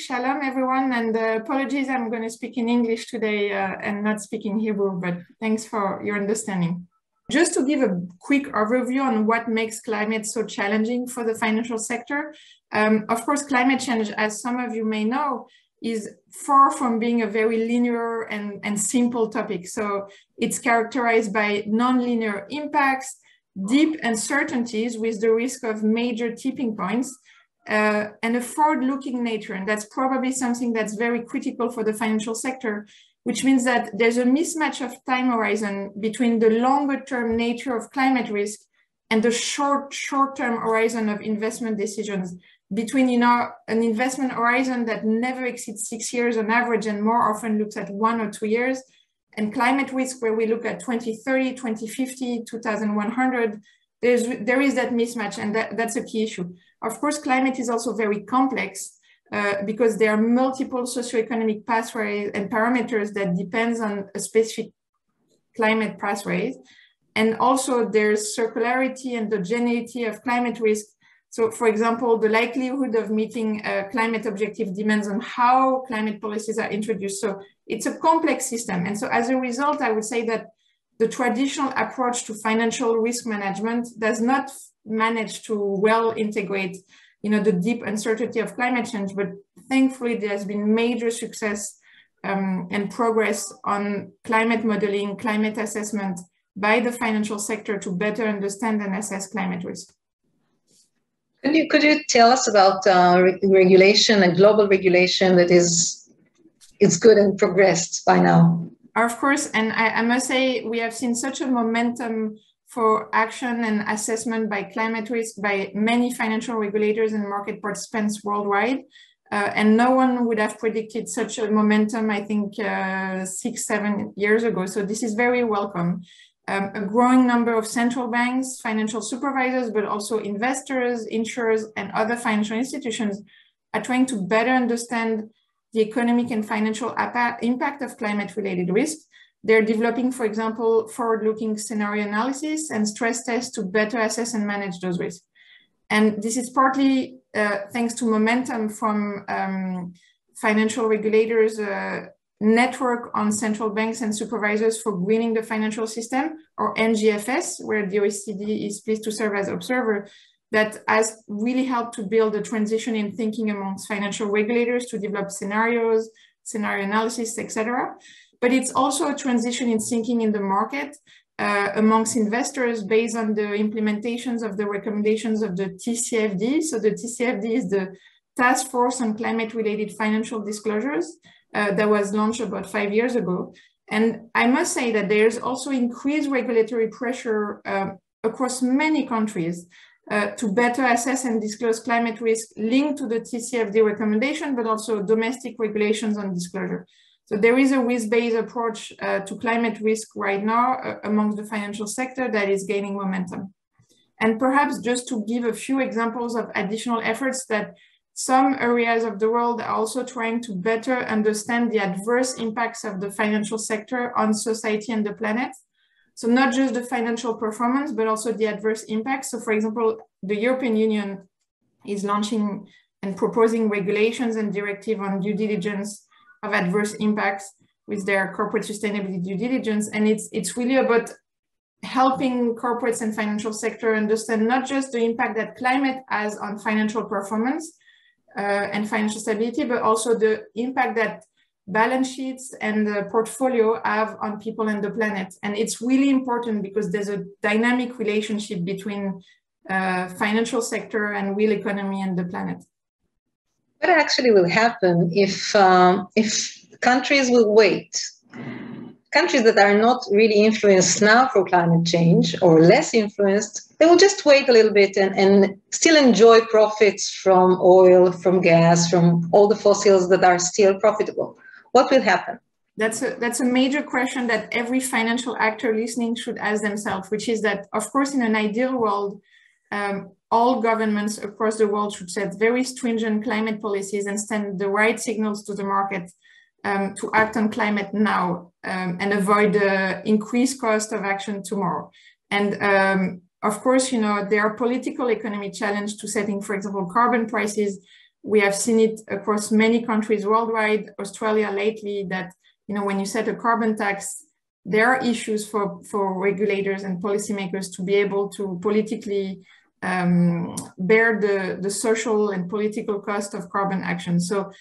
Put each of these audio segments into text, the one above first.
Shalom, everyone, and apologies, I'm going to speak in English today and not speak in Hebrew, but thanks for your understanding. Just to give a quick overview on what makes climate so challenging for the financial sector. Of course, climate change, as some of you may know, is far from being a very linear and simple topic. So it's characterized by non-linear impacts, deep uncertainties with the risk of major tipping points, and a forward-looking nature. And that's probably something that's very critical for the financial sector, which means that there's a mismatch of time horizon between the longer-term nature of climate risk and the short-term horizon of investment decisions, between an investment horizon that never exceeds 6 years on average and more often looks at 1 or 2 years, and climate risk where we look at 2030, 2050, 2100. There is that mismatch, and that's a key issue. Of course, climate is also very complex because there are multiple socioeconomic pathways and parameters that depends on a specific climate pathways. And also there's circularity and the genuinity of climate risk. So for example, the likelihood of meeting a climate objective depends on how climate policies are introduced. So it's a complex system. And so as a result, I would say that the traditional approach to financial risk management does not manage to well integrate, the deep uncertainty of climate change, but thankfully there's been major success and progress on climate modeling, climate assessment by the financial sector to better understand and assess climate risk. Could you tell us about regulation and global regulation that is good and progressed by now? Of course, and I must say we have seen such a momentum for action and assessment by climate risk by many financial regulators and market participants worldwide. And no one would have predicted such a momentum, I think, 6-7 years ago. So this is very welcome. A growing number of central banks, financial supervisors, but also investors, insurers, and other financial institutions are trying to better understand the economic and financial impact of climate-related risks. They're developing, for example, forward-looking scenario analysis and stress tests to better assess and manage those risks. And this is partly thanks to momentum from financial regulators' network on central banks and supervisors for greening the financial system, or NGFS, where the OECD is pleased to serve as observer, that has really helped to build a transition in thinking amongst financial regulators to develop scenarios, scenario analysis, etc. But it's also a transition in thinking in the market amongst investors based on the implementations of the recommendations of the TCFD. So the TCFD is the Task Force on Climate-Related Financial Disclosures that was launched about 5 years ago. And I must say that there's also increased regulatory pressure across many countries to better assess and disclose climate risk linked to the TCFD recommendation, but also domestic regulations on disclosure. So there is a risk-based approach to climate risk right now amongst the financial sector that is gaining momentum. And perhaps just to give a few examples of additional efforts that some areas of the world are also trying to better understand the adverse impacts of the financial sector on society and the planet. So not just the financial performance, but also the adverse impacts. So for example, the European Union is launching and proposing regulations and directive on due diligence of adverse impacts with their corporate sustainability due diligence. And it's really about helping corporates and financial sector understand not just the impact that climate has on financial performance and financial stability, but also the impact that balance sheets and the portfolio have on people and the planet. And it's really important because there's a dynamic relationship between financial sector and real economy and the planet. What actually will happen if countries will wait? Countries that are not really influenced now for climate change or less influenced, they will just wait a little bit and still enjoy profits from oil, from gas, from all the fossils that are still profitable. What will happen? That's a major question that every financial actor listening should ask themselves, which is that, of course, in an ideal world, all governments across the world should set very stringent climate policies and send the right signals to the market to act on climate now and avoid the increased cost of action tomorrow. And of course, there are political economic challenges to setting, for example, carbon prices We have seen it across many countries worldwide, Australia lately, that, you know, when you set a carbon tax, there are issues for regulators and policymakers to be able to politically bear the social and political cost of carbon action. So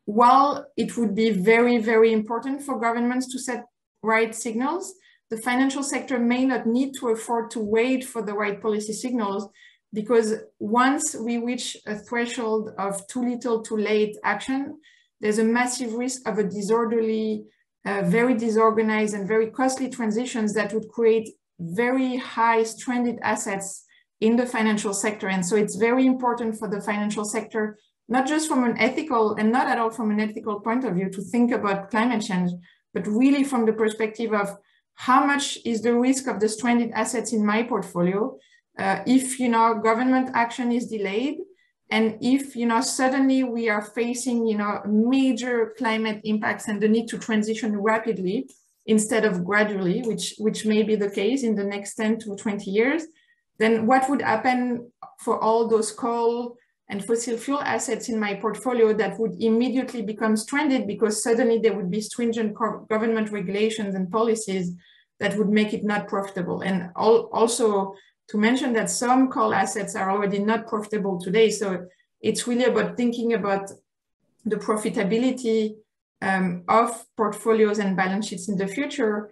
while it would be very, very important for governments to set right signals, the financial sector may not need to afford to wait for the right policy signals, because once we reach a threshold of too little, too late action, there's a massive risk of a disorderly, very disorganized and very costly transitions that would create very high stranded assets in the financial sector. And so it's very important for the financial sector, not just from an ethical and not at all from an ethical point of view, to think about climate change, but really from the perspective of how much is the risk of the stranded assets in my portfolio if, you know, government action is delayed, and if, you know, suddenly we are facing, you know, major climate impacts and the need to transition rapidly instead of gradually, which may be the case in the next 10 to 20 years, then what would happen for all those coal and fossil fuel assets in my portfolio that would immediately become stranded because suddenly there would be stringent government regulations and policies that would make it not profitable. And also to mention that some coal assets are already not profitable today. So it's really about thinking about the profitability of portfolios and balance sheets in the future.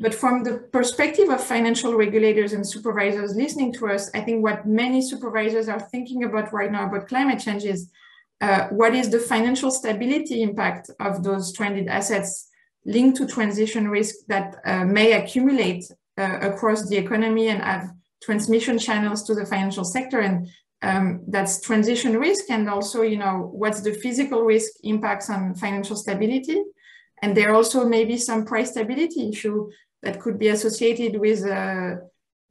But from the perspective of financial regulators and supervisors listening to us, I think what many supervisors are thinking about right now about climate change is what is the financial stability impact of those stranded assets linked to transition risk that may accumulate across the economy and have transmission channels to the financial sector. And that's transition risk, and also, you know, what's the physical risk impacts on financial stability. And there are also maybe some price stability issue that could be associated with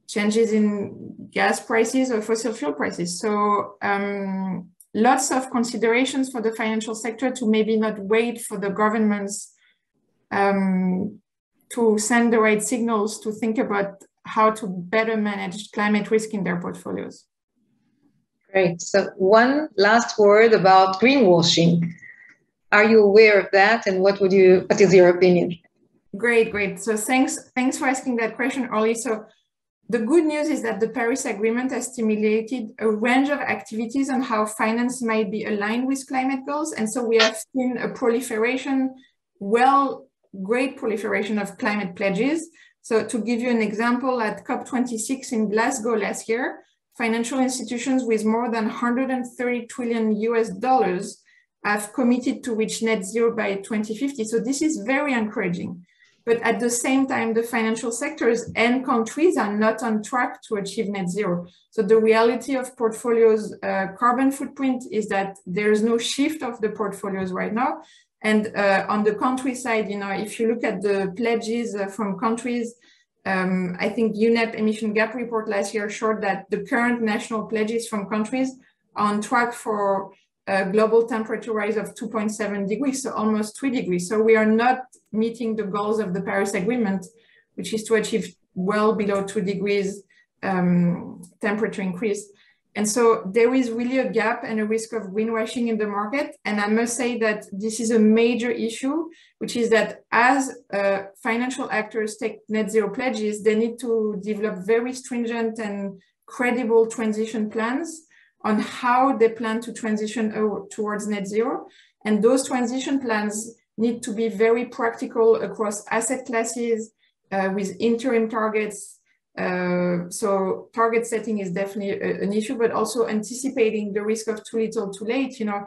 changes in gas prices or fossil fuel prices. So lots of considerations for the financial sector to maybe not wait for the governments to send the right signals to think about how to better manage climate risk in their portfolios. Great. So one last word about greenwashing. Are you aware of that, and what is your opinion? Great. So thanks for asking that question, Orly. So the good news is that the Paris Agreement has stimulated a range of activities on how finance might be aligned with climate goals. And so we have seen a proliferation, great proliferation of climate pledges. So to give you an example, at COP26 in Glasgow last year, financial institutions with more than $130 trillion have committed to reach net zero by 2050. So this is very encouraging. But at the same time, the financial sectors and countries are not on track to achieve net zero. So the reality of portfolios' carbon footprint is that there is no shift of the portfolios right now. And on the country side, you know, if you look at the pledges from countries, I think UNEP emission gap report last year showed that the current national pledges from countries are on track for a global temperature rise of 2.7 degrees, so almost 3 degrees. So we are not meeting the goals of the Paris Agreement, which is to achieve well below 2 degrees temperature increase. And so there is really a gap and a risk of greenwashing in the market. And I must say that this is a major issue, which is that as financial actors take net zero pledges, they need to develop very stringent and credible transition plans on how they plan to transition towards net zero. And those transition plans need to be very practical across asset classes with interim targets. So target setting is definitely an issue, but also anticipating the risk of too little, too late. You know,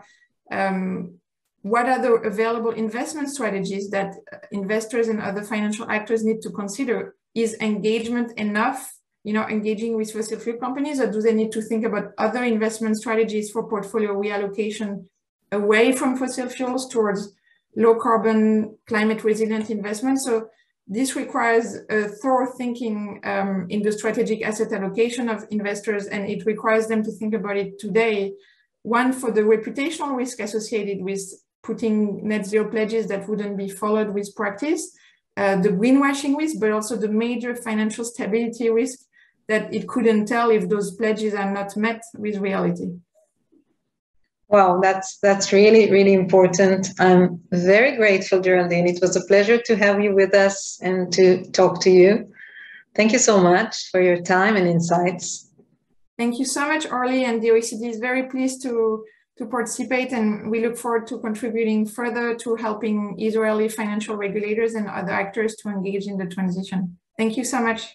what are the available investment strategies that investors and other financial actors need to consider? Is engagement enough? You know, engaging with fossil fuel companies, or do they need to think about other investment strategies for portfolio reallocation away from fossil fuels towards low carbon, climate resilient investments? So this requires a thorough thinking in the strategic asset allocation of investors, and it requires them to think about it today. One, for the reputational risk associated with putting net zero pledges that wouldn't be followed with practice, the greenwashing risk, but also the major financial stability risk that it couldn't tell if those pledges are not met with reality. Wow, that's really, really important. I'm very grateful, Geraldine. It was a pleasure to have you with us and to talk to you. Thank you so much for your time and insights. Thank you so much, Orly, and the OECD is very pleased to participate, and we look forward to contributing further to helping Israeli financial regulators and other actors to engage in the transition. Thank you so much.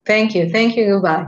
Thank you. Thank you. Goodbye.